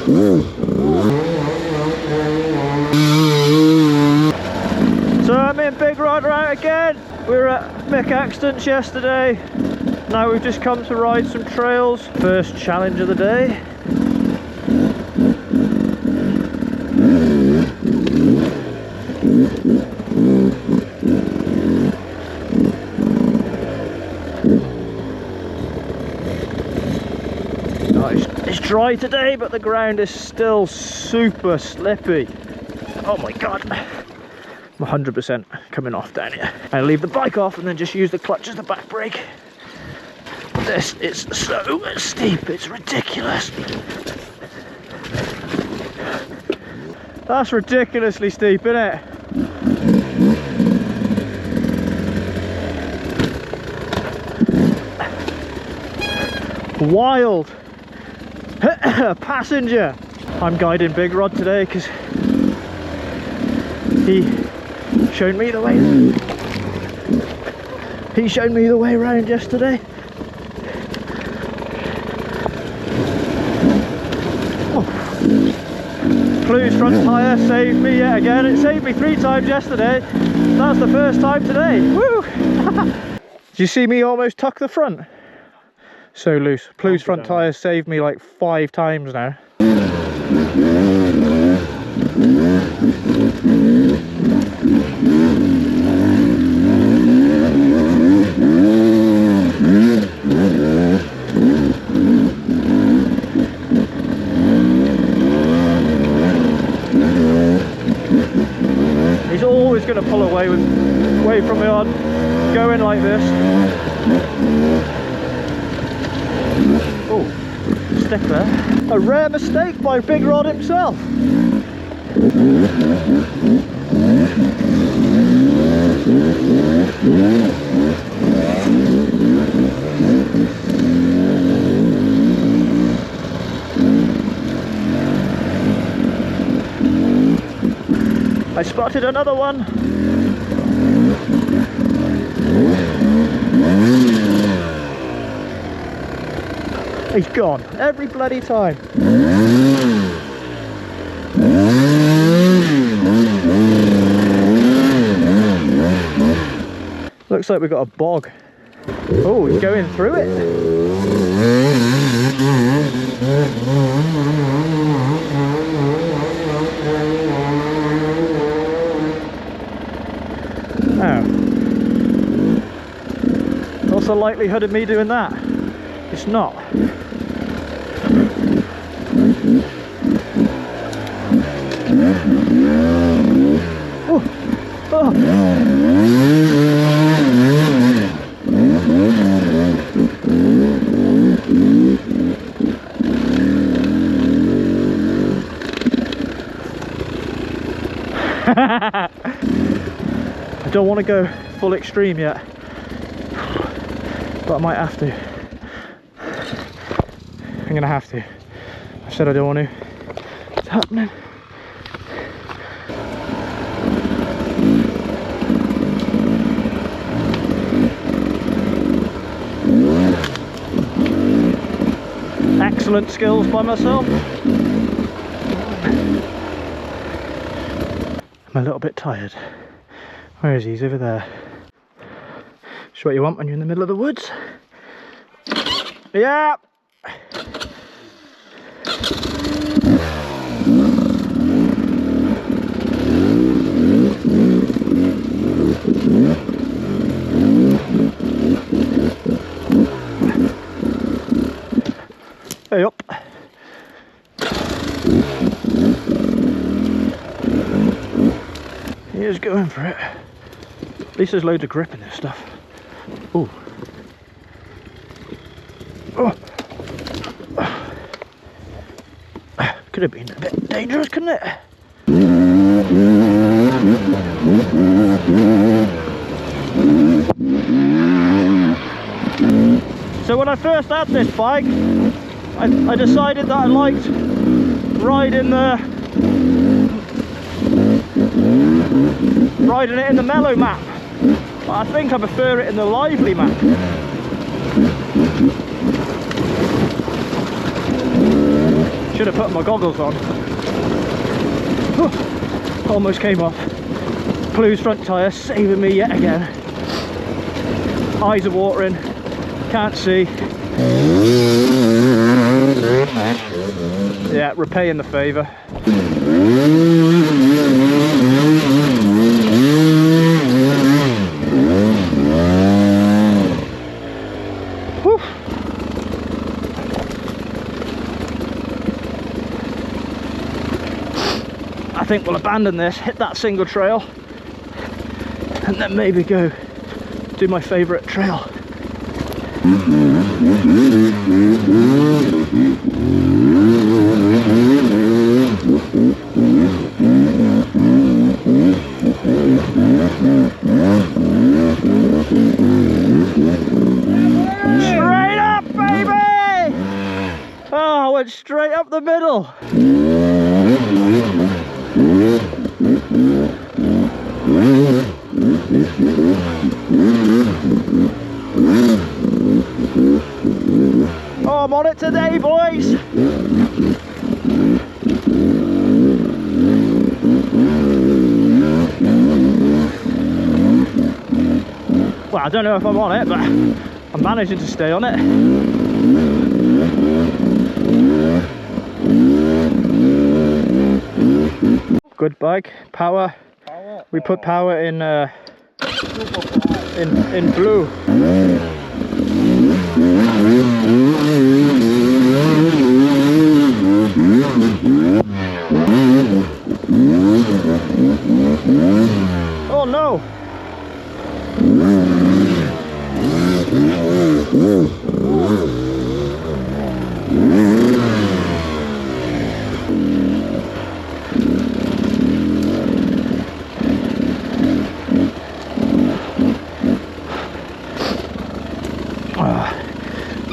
So I'm in Big Rod out again. We were at Mick Accidents yesterday. Now we've just come to ride some trails. First challenge of the day. It's dry today, but the ground is still super slippy. Oh my god. I'm 100% coming off down here. I leave the bike off and then just use the clutch as the back brake. This is so steep, it's ridiculous. That's ridiculously steep, isn't it? Wild. Passenger. I'm guiding Big Rod today because he showed me the way. He showed me the way around yesterday. Blue's front tyre saved me yet again. It saved me 3 times yesterday. That's the first time today. Woo! Did you see me almost tuck the front? So loose. Blue's front tyre saved me like 5 times now. He's always going to pull away from me on going like this. Oh, stick there. A rare mistake by Big Rod himself. I spotted another one. He's gone every bloody time. Looks like we've got a bog. Oh, he's going through it. Oh. What's the likelihood of me doing that? It's not. Oh. Oh. I don't want to go full extreme yet, but I might have to. I'm gonna have to. I said I don't want to. It's happening. Excellent skills by myself. I'm a little bit tired. Where is he? He's over there. Just what you want when you're in the middle of the woods. Yeah. Hey up. He is going for it. At least there's loads of grip in this stuff. Ooh. Oh. Could have been a bit dangerous, couldn't it? So when I first had this bike, I decided that I liked riding it in the mellow map, but I think I prefer it in the lively map. Should have put my goggles on. Almost came off. Blue's front tyre saving me yet again. Eyes are watering, can't see. Yeah, repaying the favour. Whew. I think we'll abandon this, hit that single trail, and then maybe go do my favourite trail. Straight up, baby! Oh, I went straight up the middle. Oh, I'm on it today, boys! Well, I don't know if I'm on it, but I'm managing to stay on it. Good bike, power. We put power in blue. Oh no!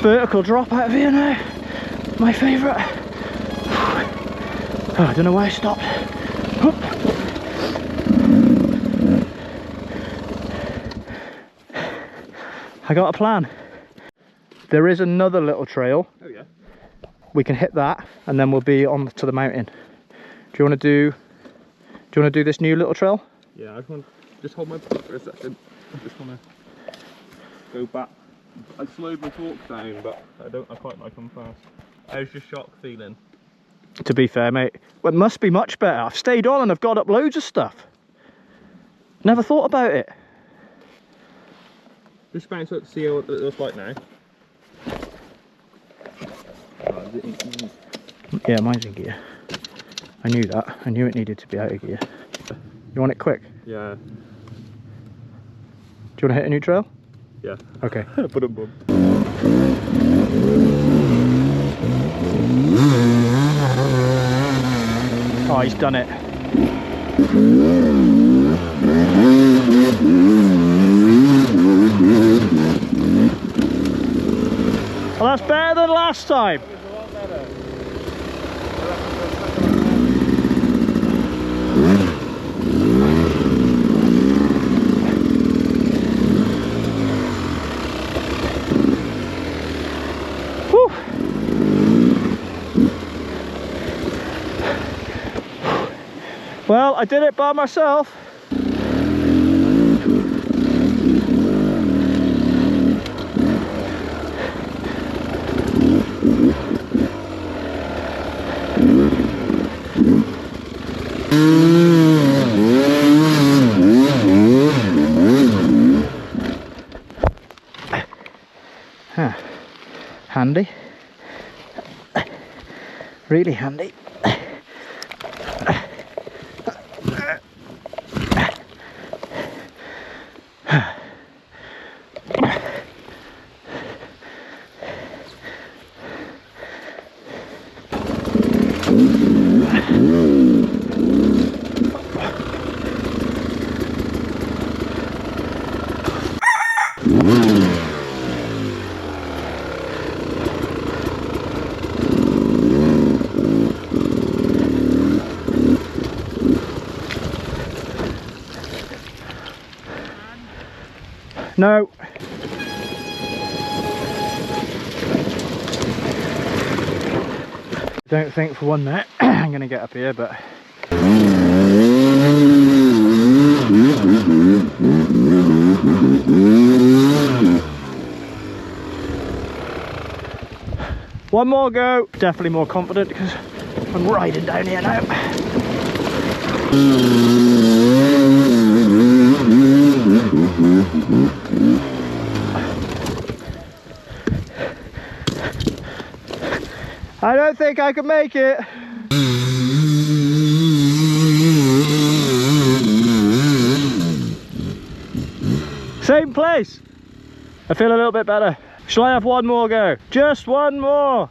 Vertical drop out of here now. My favourite. Oh, I don't know why I stopped. I got a plan. There is another little trail. Oh yeah. We can hit that and then we'll be on to the mountain. Do you want to do this new little trail? Yeah, I just want to just hold my breath for a second. I just want to go back. I slowed my talk down, but I quite like them fast. How's your shock feeling? To be fair, mate, well, it must be much better. I've stayed on and I've got up loads of stuff. Never thought about it. Just bounce up to see what it looks like now. Yeah, mine's in gear. I knew that. I knew it needed to be out of gear. You want it quick? Yeah. Do you want to hit a new trail? Yeah. Okay. Put a bum. Oh, he's done it. Well, that's better than last time. Whew. Well, I did it by myself. Huh. Handy. Really handy. No. Don't think for 1 minute I'm going to get up here, but... One more go. Definitely more confident because I'm riding down here now. I don't think I can make it. Same place. I feel a little bit better. Shall I have one more go? Just one more.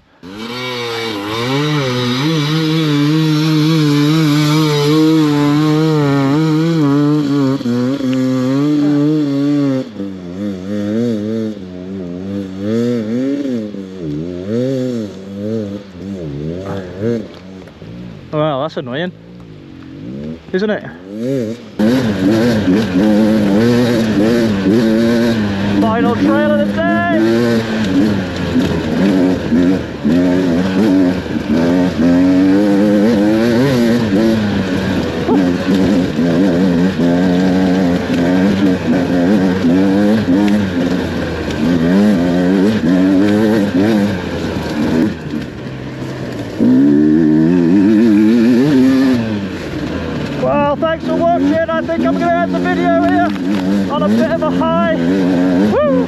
Well, that's annoying, isn't it? Final trail of the day! Well, thanks for watching. I think I'm going to end the video here on a bit of a high. Woo!